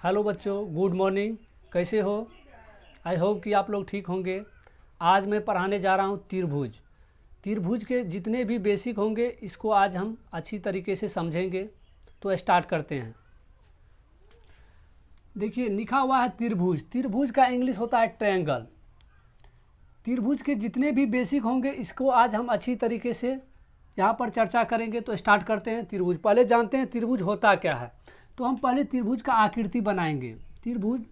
Hello बच्चों, good morning. कैसे हो? आई होप कि आप लोग ठीक होंगे। आज मैं पढ़ाने जा रहा हूँ त्रिभुज। त्रिभुज के जितने भी बेसिक होंगे इसको आज हम अच्छी तरीके से समझेंगे। तो स्टार्ट करते हैं। देखिए लिखा हुआ है त्रिभुज। त्रिभुज का इंग्लिश होता है ट्रायंगल। त्रिभुज के जितने भी बेसिक होंगे इसको आज हम अच्छी तरीके से यहाँ पर चर्चा करेंगे। तो स्टार्ट करते हैं। त्रिभुज पहले जानते हैं त्रिभुज होता क्या है। तो हम पहले त्रिभुज का आकृति बनाएंगे। त्रिभुज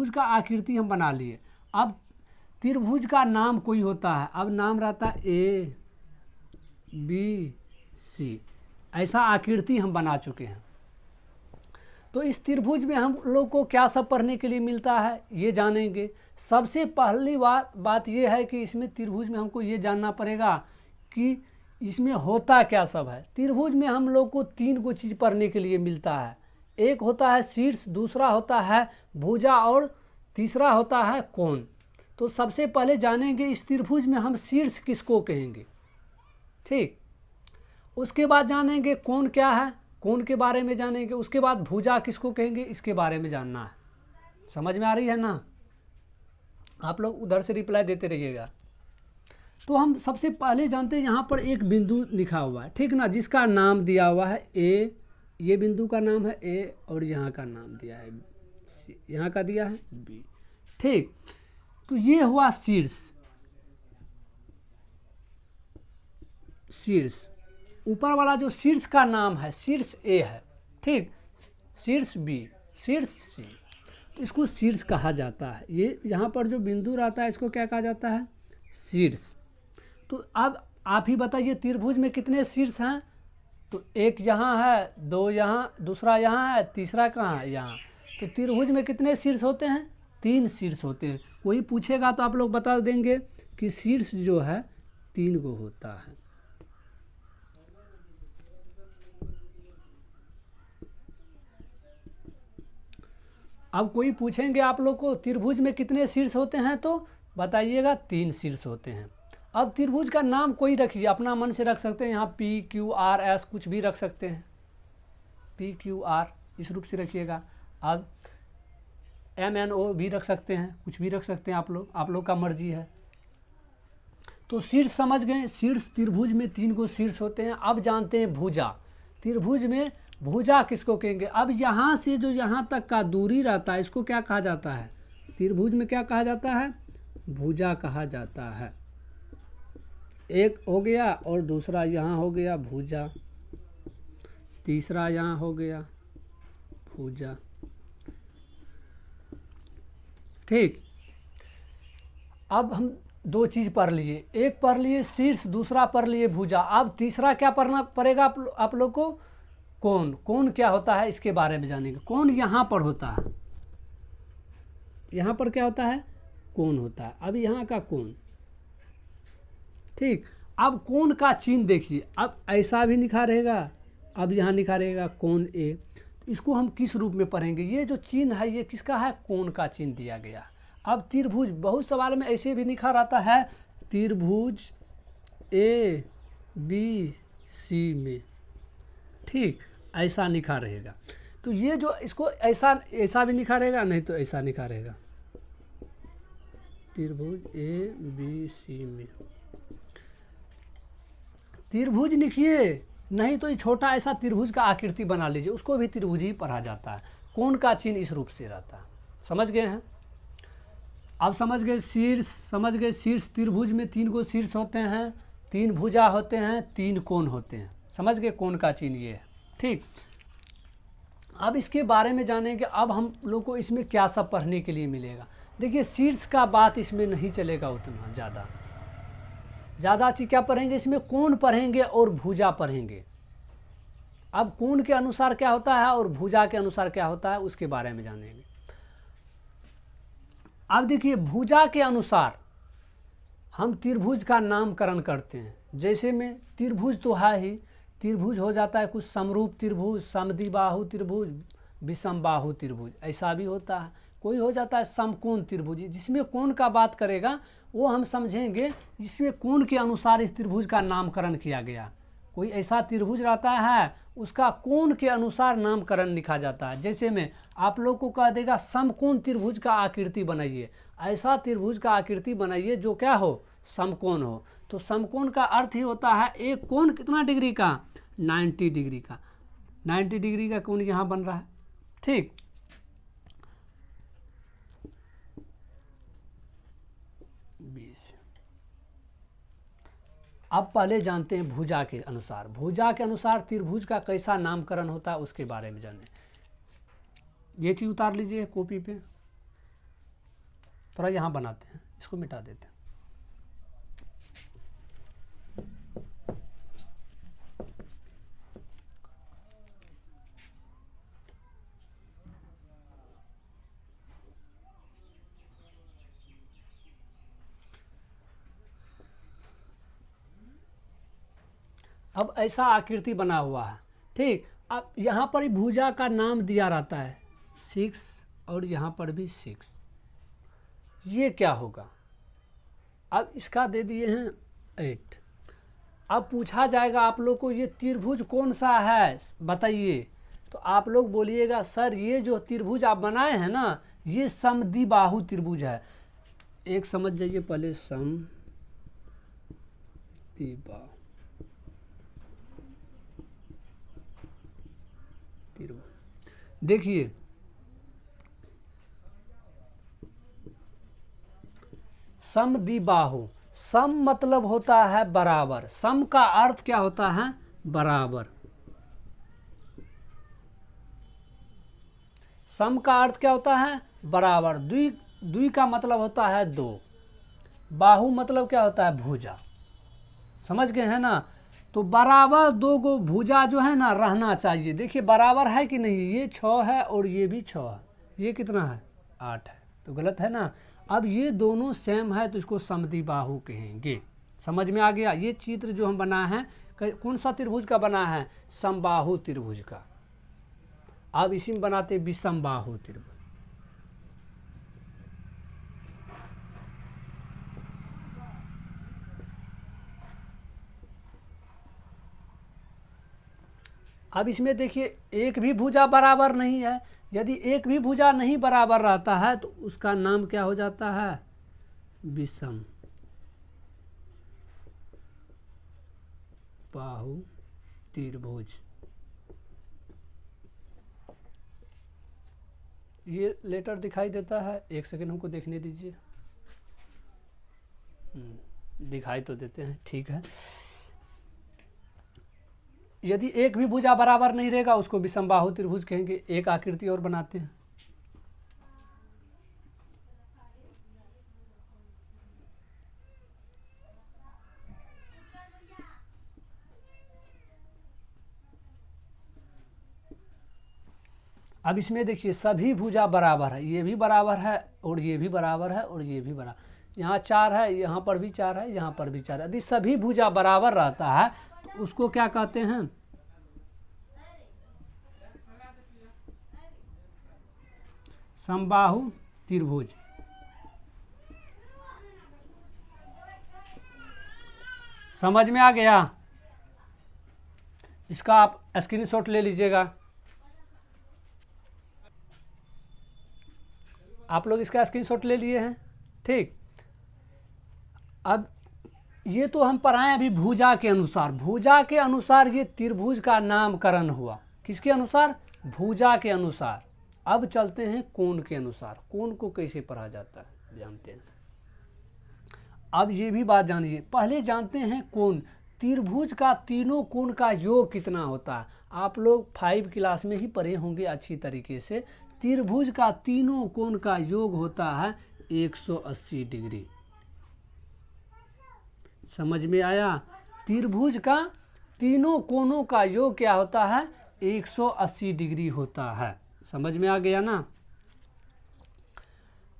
का आकृति हम बना लिए। अब त्रिभुज का नाम कोई होता है। अब नाम रहता है ए बी सी, ऐसा आकृति हम बना चुके हैं। तो इस त्रिभुज में हम लोग को क्या सब पढ़ने के लिए मिलता है ये जानेंगे। सबसे पहली बात ये है कि इसमें त्रिभुज में हमको ये जानना पड़ेगा कि इसमें होता क्या सब है। त्रिभुज में हम लोग को तीन को चीज़ पढ़ने के लिए मिलता है। एक होता है शीर्ष, दूसरा होता है भुजा और तीसरा होता है कोण। तो सबसे पहले जानेंगे इस त्रिभुज में हम शीर्ष किसको कहेंगे, ठीक। उसके बाद जानेंगे कोण क्या है, कोण के बारे में जानेंगे। उसके बाद भुजा किसको कहेंगे इसके बारे में जानना है। समझ में आ रही है ना? आप लोग उधर से रिप्लाई देते रहिएगा। तो हम सबसे पहले जानते हैं यहाँ पर एक बिंदु लिखा हुआ है, ठीक ना, जिसका नाम दिया हुआ है ए। ये बिंदु का नाम है ए और यहाँ का नाम दिया है सी, यहाँ का दिया है बी, ठीक। तो ये हुआ शीर्ष। शीर्ष ऊपर वाला जो शीर्ष का नाम है, शीर्ष ए है, ठीक। शीर्ष बी, शीर्ष सी, तो इसको शीर्ष कहा जाता है। ये यहाँ पर जो बिंदु रहता है इसको क्या कहा जाता है? शीर्ष। तो अब आप ही बताइए त्रिभुज में कितने शीर्ष हैं? तो एक यहाँ है, दो यहाँ, दूसरा यहाँ है, तीसरा कहाँ है? यहाँ। तो त्रिभुज में कितने शीर्ष होते हैं? तीन शीर्ष होते हैं। कोई पूछेगा तो आप लोग बता देंगे कि शीर्ष जो है तीन को होता है। अब कोई पूछेंगे आप लोग को त्रिभुज में कितने शीर्ष होते हैं, तो बताइएगा तीन शीर्ष होते हैं। अब त्रिभुज का नाम कोई रखिए, अपना मन से रख सकते हैं। यहाँ पी क्यू आर एस कुछ भी रख सकते हैं। पी क्यू आर इस रूप से रखिएगा। अब एम एन ओ भी रख सकते हैं, कुछ भी रख सकते हैं आप लोग का मर्जी है। तो शीर्ष समझ गए। शीर्ष त्रिभुज में तीन को शीर्ष होते हैं। अब जानते हैं भुजा। त्रिभुज में भुजा किसको कहेंगे? अब यहाँ से जो यहाँ तक का दूरी रहता है इसको क्या कहा जाता है? त्रिभुज में क्या कहा जाता है? भुजा कहा जाता है। एक हो गया और दूसरा यहाँ हो गया भुजा, तीसरा यहाँ हो गया भुजा, ठीक। अब हम दो चीज़ पढ़ लिए, एक पढ़ लिए शीर्ष, दूसरा पढ़ लिए भुजा। अब तीसरा क्या पढ़ना पड़ेगा आप लोग को? कोण। कोण क्या होता है इसके बारे में जानेंगे। कोण यहाँ पर होता है, यहाँ पर क्या होता है? कोण होता है। अब यहाँ का कोण, ठीक। अब कोण का चिन्ह देखिए। अब ऐसा भी लिखा रहेगा, अब यहाँ लिखा रहेगा कोण ए। तो इसको हम किस रूप में पढ़ेंगे? ये जो चिन्ह है ये किसका है? कोण का चिन्ह दिया गया। अब त्रिभुज, बहुत सवाल में ऐसे भी लिखा रहता है त्रिभुज ए बी सी में, ठीक, ऐसा लिखा रहेगा। तो ये जो इसको ऐसा भी लिखा रहेगा, नहीं तो ऐसा लिखा रहेगा त्रिभुज ए बी सी में। त्रिभुज लिखिए, नहीं तो ये छोटा ऐसा त्रिभुज का आकृति बना लीजिए, उसको भी त्रिभुज ही पढ़ा जाता है। कोण का चिन्ह इस रूप से रहता है। समझ गए हैं? अब समझ गए शीर्ष, समझ गए शीर्ष। त्रिभुज में तीन को शीर्ष होते हैं, तीन भुजा होते हैं, तीन कोण होते हैं। समझ गए? कोण का चिन्ह ये है, ठीक। अब इसके बारे में जानेंगे। अब हम लोग को इसमें क्या सब पढ़ने के लिए मिलेगा। देखिए शीर्ष का बात इसमें नहीं चलेगा उतना ज़्यादा चीज़ क्या पढ़ेंगे इसमें? कोण पढ़ेंगे और भुजा पढ़ेंगे। अब कोण के अनुसार क्या होता है और भुजा के अनुसार क्या होता है उसके बारे में जानेंगे। अब देखिए भुजा के अनुसार हम त्रिभुज का नामकरण करते हैं। जैसे में त्रिभुज तो है ही, त्रिभुज हो जाता है कुछ समरूप त्रिभुज, समद्विबाहु त्रिभुज, विषमबाहु त्रिभुज, ऐसा भी होता है। कोई हो जाता है समकोण त्रिभुज, जिसमें कोण का बात करेगा वो हम समझेंगे, जिसमें कोण के अनुसार इस त्रिभुज का नामकरण किया गया। कोई ऐसा त्रिभुज रहता है उसका कोण के अनुसार नामकरण लिखा जाता है। जैसे में आप लोग को कह देगा समकोण त्रिभुज का आकृति बनाइए, ऐसा त्रिभुज का आकृति बनाइए जो क्या हो, समकोण हो। तो समकोण का अर्थ ही होता है एक कोण कितना डिग्री का, 90 डिग्री का। 90 डिग्री का कोण यहाँ बन रहा है, ठीक। अब पहले जानते हैं भुजा के अनुसार। भुजा के अनुसार त्रिभुज का कैसा नामकरण होता है उसके बारे में जाने। ये चीज उतार लीजिए कॉपी पे, थोड़ा यहाँ बनाते हैं, इसको मिटा देते हैं। अब ऐसा आकृति बना हुआ है, ठीक। अब यहाँ पर ही भुजा का नाम दिया रहता है 6 और यहाँ पर भी 6। ये क्या होगा, अब इसका दे दिए हैं 8। अब पूछा जाएगा आप लोग को ये त्रिभुज कौन सा है बताइए, तो आप लोग बोलिएगा सर ये जो त्रिभुज आप बनाए हैं ना ये समद्विबाहु त्रिभुज है। एक समझ जाइए पहले, समद्विबाहु देखिए समद्विबाहु, सम मतलब होता है बराबर, सम का अर्थ क्या होता है, बराबर। सम का अर्थ क्या होता है, बराबर। द्वि का मतलब होता है दो, बाहु मतलब क्या होता है, भुजा। समझ गए हैं ना। तो बराबर दो गो भुजा जो है ना रहना चाहिए। देखिए बराबर है कि नहीं, ये 6 है और ये भी 6 है, ये कितना है 8 है, तो गलत है ना। अब ये दोनों सेम है तो इसको समद्विबाहु कहेंगे। समझ में आ गया। ये चित्र जो हम बनाए हैं कौन सा त्रिभुज का बना है, समबाहु त्रिभुज का। अब इसी में बनाते विषमबाहु त्रिभुज। अब इसमें देखिए एक भी भुजा बराबर नहीं है। यदि एक भी भुजा नहीं बराबर रहता है तो उसका नाम क्या हो जाता है, विषम बाहु त्रिभुज। ये लेटर दिखाई देता है, एक सेकंड हमको देखने दीजिए। दिखाई तो देते हैं, ठीक है। यदि एक भी भुजा बराबर नहीं रहेगा उसको विषमबाहु त्रिभुज कहेंगे। एक आकृति और बनाते हैं। अब इसमें देखिए सभी भुजा बराबर है, ये भी बराबर है और ये भी बराबर है और ये भी बराबर। यहाँ 4 है, यहाँ पर भी 4 है, यहाँ पर भी 4 है। यदि सभी भुजा बराबर रहता है तो उसको क्या कहते हैं, समबाहु त्रिभुज। समझ में आ गया। इसका आप स्क्रीनशॉट ले लीजिएगा। आप लोग इसका स्क्रीनशॉट ले लिए हैं, ठीक। अब ये तो हम पढ़ाएं अभी भुजा के अनुसार। भुजा के अनुसार ये त्रिभुज का नामकरण हुआ। किसके अनुसार, भुजा के अनुसार। अब चलते हैं कोण के अनुसार। कोण को कैसे पढ़ा जाता है जानते हैं। अब ये भी बात जानिए, पहले जानते हैं कोण। त्रिभुज का तीनों कोण का योग कितना होता है। आप लोग 5 क्लास में ही पढ़े होंगे अच्छी तरीके से। त्रिभुज का तीनों कोण का योग होता है 180 डिग्री। समझ में आया। त्रिभुज का तीनों कोणों का योग क्या होता है, 180 डिग्री होता है। समझ में आ गया ना।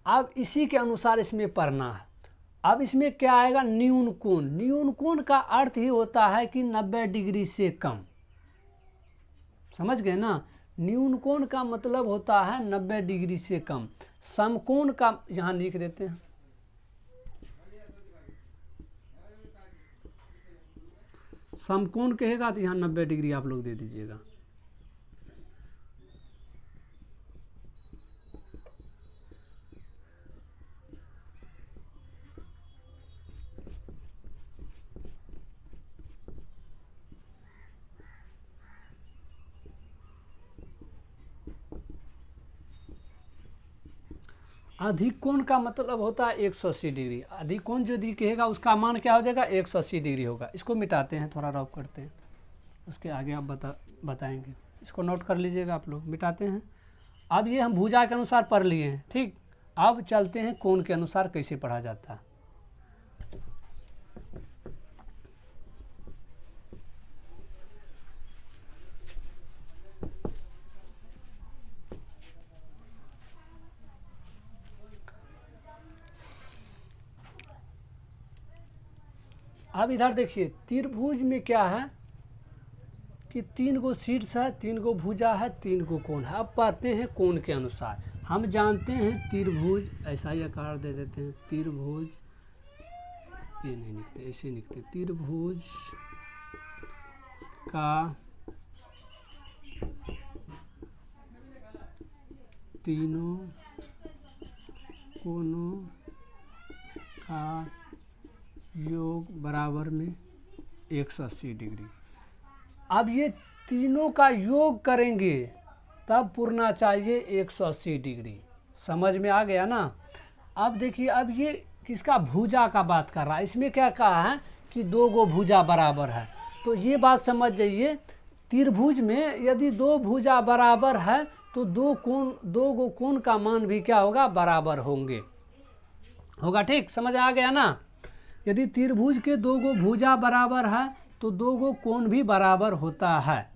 अब इसी के अनुसार इसमें पढ़ना है। अब इसमें क्या आएगा, न्यून कोण। न्यून कोण का अर्थ ही होता है कि 90 डिग्री से कम। समझ गए ना। न्यून कोण का मतलब होता है 90 डिग्री से कम। समकोण का यहाँ लिख देते हैं। समकोण कहेगा तो यहाँ 90 डिग्री आप लोग दे दीजिएगा। अधिक कोण का मतलब होता है 180 डिग्री। अधिक कोण जो दिखेगा उसका मान क्या हो जाएगा, 180 डिग्री होगा। इसको मिटाते हैं, थोड़ा रफ करते हैं, उसके आगे आप बताएंगे। इसको नोट कर लीजिएगा आप लोग। मिटाते हैं। अब ये हम भुजा के अनुसार पढ़ लिए हैं, ठीक। अब चलते हैं कोण के अनुसार कैसे पढ़ा जाता है। अब इधर देखिए, त्रिभुज में क्या है कि 3 गो शीर्ष है, 3 गो भुजा है, 3 गो कोण है। अब पढ़ते हैं कोण के अनुसार। हम जानते हैं त्रिभुज, ऐसा ही आकार दे देते हैं, त्रिभुज, ये नहीं लिखते, ऐसे लिखते, त्रिभुज का तीनों कोणों का योग बराबर में 180 डिग्री। अब ये तीनों का योग करेंगे तब पुरना चाहिए 180 डिग्री। समझ में आ गया ना। अब देखिए, अब ये किसका, भुजा का बात कर रहा है। इसमें क्या कहा है कि 2 गो भुजा बराबर है। तो ये बात समझ जाइए, त्रिभुज में यदि 2 भुजा बराबर है तो 2 गो कोण का मान भी क्या होगा, बराबर होगा। ठीक, समझ आ गया ना। यदि त्रिभुज के 2 गो भुजा बराबर है तो 2 गो कोण भी बराबर होता है।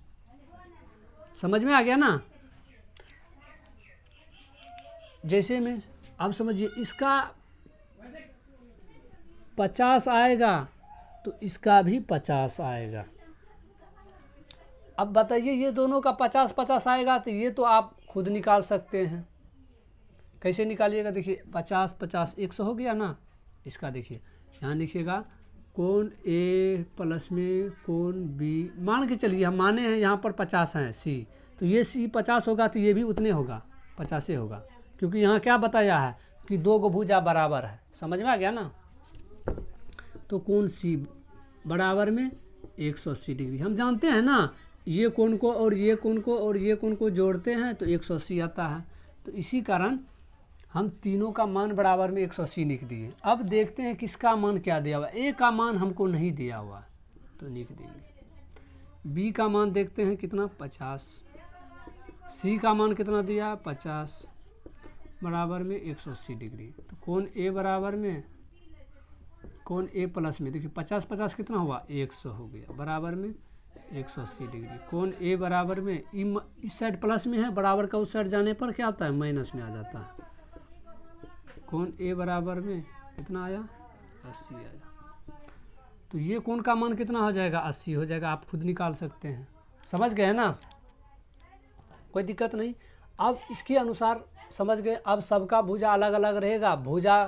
समझ में आ गया ना। जैसे में अब समझिए, इसका 50 आएगा तो इसका भी 50 आएगा। अब बताइए, ये दोनों का 50-50 आएगा तो ये तो आप खुद निकाल सकते हैं। कैसे निकालिएगा, देखिए 50-50 100 हो गया ना। इसका देखिए यहाँ लिखिएगा, कोण ए प्लस में कोण बी, मान के चलिए, हम माने हैं यहाँ पर 50 है सी, तो ये सी 50 होगा तो ये भी उतने होगा, 50 होगा, क्योंकि यहाँ क्या बताया है कि 2 गो भुजा बराबर है। समझ में आ गया ना। तो कोण सी बराबर में 180 डिग्री। हम जानते हैं ना, ये कोण को और ये कोण को और ये कोण को जोड़ते हैं तो 180 आता है। तो इसी कारण हम तीनों का मान बराबर में 180 लिख दिए। अब देखते हैं किसका मान क्या दिया हुआ। ए का मान हमको नहीं दिया हुआ तो लिख देंगे। बी का मान देखते हैं कितना, 50। सी का मान कितना दिया, 50, बराबर में 180 डिग्री। तो कोण ए बराबर में, कोण ए प्लस में, देखिए 50-50 कितना हुआ, 100 हो गया, बराबर में 180 डिग्री। कोण ए बराबर में, इस साइड प्लस में है, बराबर का उस साइड जाने पर क्या होता है, माइनस में आ जाता है। कोण ए बराबर में कितना आया, 80 आया। तो ये कोण का मान कितना हो जाएगा, 80 हो जाएगा। आप खुद निकाल सकते हैं। समझ गए ना, कोई दिक्कत नहीं। अब इसके अनुसार समझ गए। अब सबका भुजा अलग अलग रहेगा, भुजा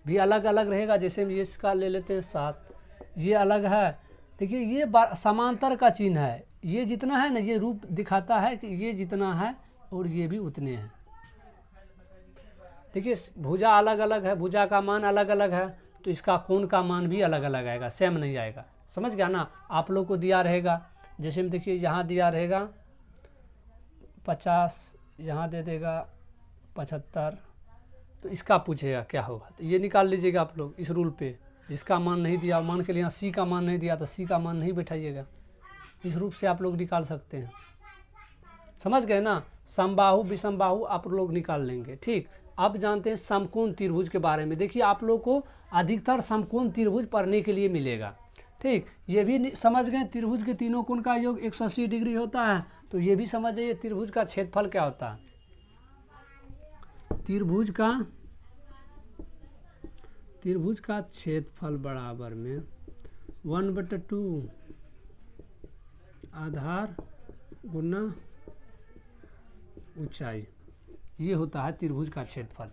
भी अलग अलग रहेगा। जैसे हम ये इसका ले लेते हैं 7, ये अलग है। देखिए ये समांतर का चिन्ह है, ये जितना है ना, ये रूप दिखाता है कि ये जितना है और ये भी उतने हैं। देखिए भुजा अलग अलग है, भुजा का मान अलग अलग है, तो इसका कोण का मान भी अलग अलग आएगा, सेम नहीं आएगा। समझ गया ना। आप लोग को दिया रहेगा, जैसे में देखिए यहाँ दिया रहेगा 50, यहाँ दे देगा 75, तो इसका पूछेगा क्या होगा, तो ये निकाल लीजिएगा आप लोग इस रूल पे। जिसका मान नहीं दिया, मान के लिए यहाँ सी का मान नहीं दिया तो सी का मान नहीं बैठाइएगा। इस रूप से आप लोग निकाल सकते हैं। समझ गए ना। समबाहु विषमबाहु आप लोग निकाल लेंगे। ठीक। अब जानते हैं समकोण त्रिभुज के बारे में। देखिए आप लोग को अधिकतर समकोण त्रिभुज पढ़ने के लिए मिलेगा। ठीक। ये भी समझ गए त्रिभुज के तीनों कोण का योग 180 डिग्री होता है। तो ये भी समझ जाइए त्रिभुज का क्षेत्रफल क्या होता है। त्रिभुज का क्षेत्रफल बराबर में 1/2 आधार गुना ऊंचाई, ये होता है त्रिभुज का क्षेत्रफल।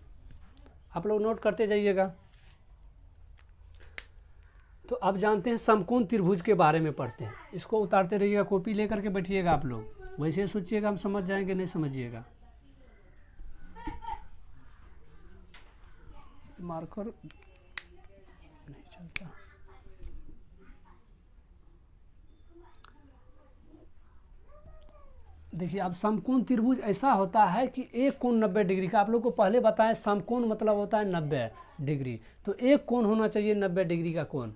आप लोग नोट करते जाइएगा। तो अब जानते हैं समकोण त्रिभुज के बारे में पढ़ते हैं। इसको उतारते रहिएगा, कॉपी लेकर के बैठिएगा आप लोग, वैसे सोचिएगा हम समझ जाएंगे, नहीं समझिएगा। मार्कर नहीं चलता। देखिए अब समकोण त्रिभुज ऐसा होता है कि एक कोण 90 डिग्री का, आप लोग को पहले बताएं समकोण मतलब होता है 90 डिग्री, तो एक कोण होना चाहिए 90 डिग्री का कोण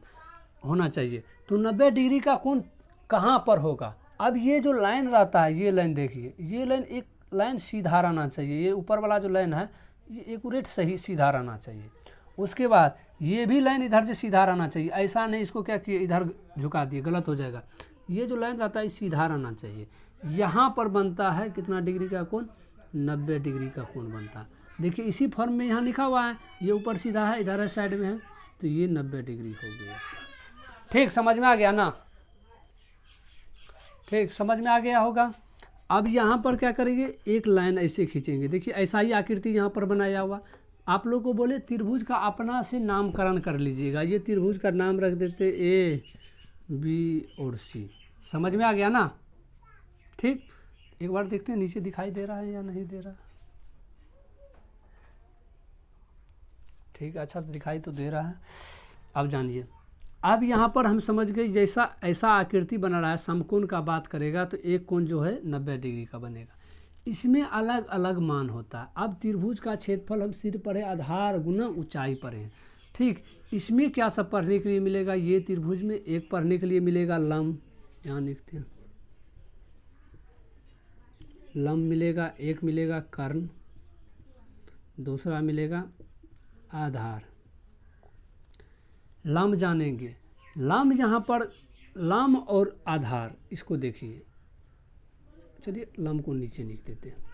होना चाहिए। तो 90 डिग्री का कोण कहाँ पर होगा? अब ये जो लाइन रहता है, ये लाइन देखिए, ये लाइन एक लाइन सीधा रहना चाहिए, ये ऊपर वाला जो लाइन है ये एक्यूरेट सही सीधा रहना चाहिए। उसके बाद ये भी लाइन इधर से सीधा रहना चाहिए, ऐसा नहीं इसको क्या किए इधर झुका दिए, गलत हो जाएगा। ये जो लाइन रहता है सीधा रहना चाहिए। यहाँ पर बनता है कितना डिग्री का कोण? 90 डिग्री का कोण बनता है। देखिए इसी फॉर्म में यहाँ लिखा हुआ है, ये ऊपर सीधा है, इधर है साइड में है, तो ये 90 डिग्री हो गया। ठीक, समझ में आ गया ना? ठीक, समझ में आ गया होगा। अब यहाँ पर क्या करेंगे, एक लाइन ऐसे खींचेंगे। देखिए ऐसा ही आकृति यहाँ पर बनाया हुआ। आप लोग को बोले त्रिभुज का अपना से नामकरण कर लीजिएगा। ये त्रिभुज का नाम रख देते ए, बी और सी। समझ में आ गया ना? ठीक, एक बार देखते हैं नीचे दिखाई दे रहा है या नहीं दे रहा। ठीक, अच्छा दिखाई तो दे रहा है। अब जानिए, अब यहाँ पर हम समझ गए जैसा ऐसा आकृति बना रहा है, समकोण का बात करेगा तो एक कोण जो है 90 डिग्री का बनेगा। इसमें अलग अलग मान होता है। अब त्रिभुज का क्षेत्रफल हम सिर्फ पढ़े, आधार गुना ऊंचाई पढ़े हैं। ठीक, इसमें क्या सब पढ़ने के लिए मिलेगा? ये त्रिभुज में एक पढ़ने के लिए मिलेगा लंब, यहाँ लिखते हैं लंब मिलेगा, एक मिलेगा कर्ण, दूसरा मिलेगा आधार। लंब जानेंगे, लंब यहाँ पर लंब और आधार, इसको देखिए। चलिए लंब को नीचे लिख देते हैं।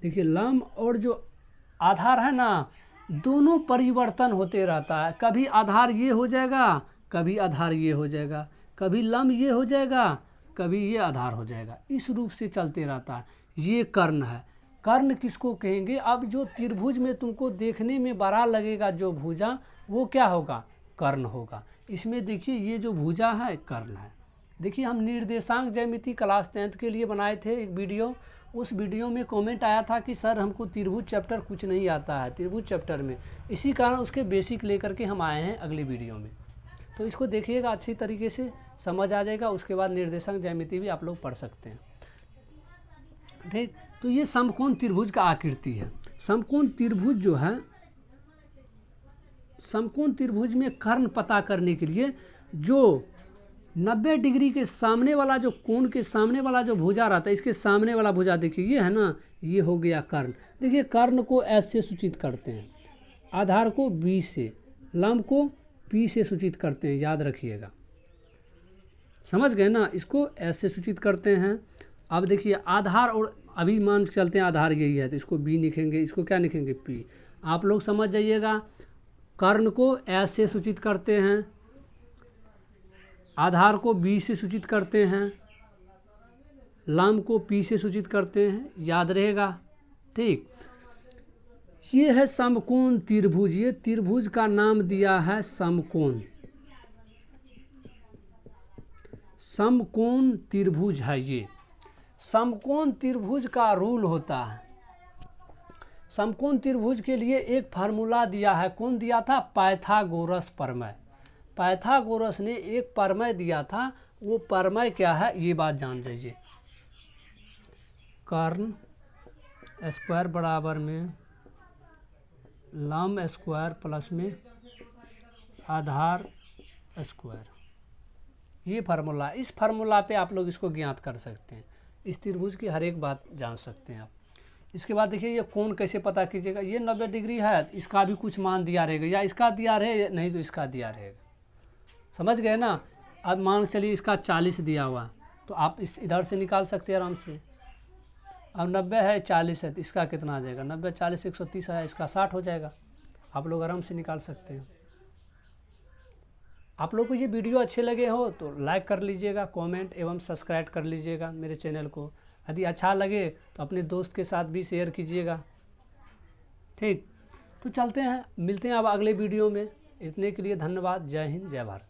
देखिए लंब और जो आधार है ना, दोनों परिवर्तन होते रहता है। कभी आधार ये हो जाएगा, कभी आधार ये हो जाएगा, कभी लंब ये हो जाएगा, कभी ये आधार हो जाएगा। इस रूप से चलते रहता है। ये कर्ण है। कर्ण किसको कहेंगे? अब जो त्रिभुज में तुमको देखने में बड़ा लगेगा जो भुजा, वो क्या होगा? कर्ण होगा। इसमें देखिए ये जो भुजा है कर्ण है। देखिए हम निर्देशांक ज्यामिति क्लास 10th के लिए बनाए थे एक वीडियो। उस वीडियो में कमेंट आया था कि सर हमको त्रिभुज चैप्टर कुछ नहीं आता है त्रिभुज चैप्टर में, इसी कारण उसके बेसिक लेकर के हम आए हैं अगली वीडियो में। तो इसको देखिएगा, अच्छी तरीके से समझ आ जाएगा। उसके बाद निर्देशांक ज्यामिति भी आप लोग पढ़ सकते हैं। ठीक, तो ये समकोण त्रिभुज का आकृति है। समकोण त्रिभुज जो है, समकोण त्रिभुज में कर्ण पता करने के लिए जो 90 डिग्री के सामने वाला जो कोण के सामने वाला जो भुजा रहता है, इसके सामने वाला भुजा देखिए ये है ना, ये हो गया कर्ण। देखिए कर्ण को एस से सूचित करते हैं, आधार को बी से, लंब को पी से सूचित करते हैं, याद रखिएगा। समझ गए ना? इसको एस से सूचित करते हैं। अब देखिए आधार, और अभी मान के चलते हैं आधार यही है, तो इसको बी लिखेंगे, इसको क्या लिखेंगे? पी। आप लोग समझ जाइएगा, कर्ण को एस से सूचित करते हैं, आधार को बी से सूचित करते हैं, लंब को पी से सूचित करते हैं, याद रहेगा। ठीक, ये है समकोण त्रिभुज। ये त्रिभुज का नाम दिया है समकोण। समकोण त्रिभुज है ये। समकोण त्रिभुज का रूल होता है। समकोण त्रिभुज के लिए एक फार्मूला दिया है। कौन दिया था? पाइथागोरस प्रमेय। पाइथागोरस ने एक प्रमेय दिया था। वो प्रमेय क्या है ये बात जान जाइए। कर्ण स्क्वायर बराबर में लंब स्क्वायर प्लस में आधार स्क्वायर, ये फार्मूला। इस फार्मूला पे आप लोग इसको ज्ञात कर सकते हैं। इस त्रिभुज की हर एक बात जान सकते हैं आप। इसके बाद देखिए ये कोण कैसे पता कीजिएगा। ये 90 डिग्री है, इसका भी कुछ मान दिया रहेगा, या इसका दिया रहे नहीं तो इसका दिया रहेगा। समझ गए ना? अब मान चलिए इसका 40 दिया हुआ, तो आप इस इधर से निकाल सकते हैं आराम से। अब 90 है, 40 है, तो इसका कितना आ जाएगा? 90 40 130 है, इसका 60 हो जाएगा। आप लोग आराम से निकाल सकते हैं। आप लोग को ये वीडियो अच्छे लगे हो तो लाइक कर लीजिएगा, कमेंट एवं सब्सक्राइब कर लीजिएगा मेरे चैनल को। यदि अच्छा लगे तो अपने दोस्त के साथ भी शेयर कीजिएगा। ठीक, तो चलते हैं, मिलते हैं अब अगले वीडियो में। इतने के लिए धन्यवाद। जय हिंद, जय भारत।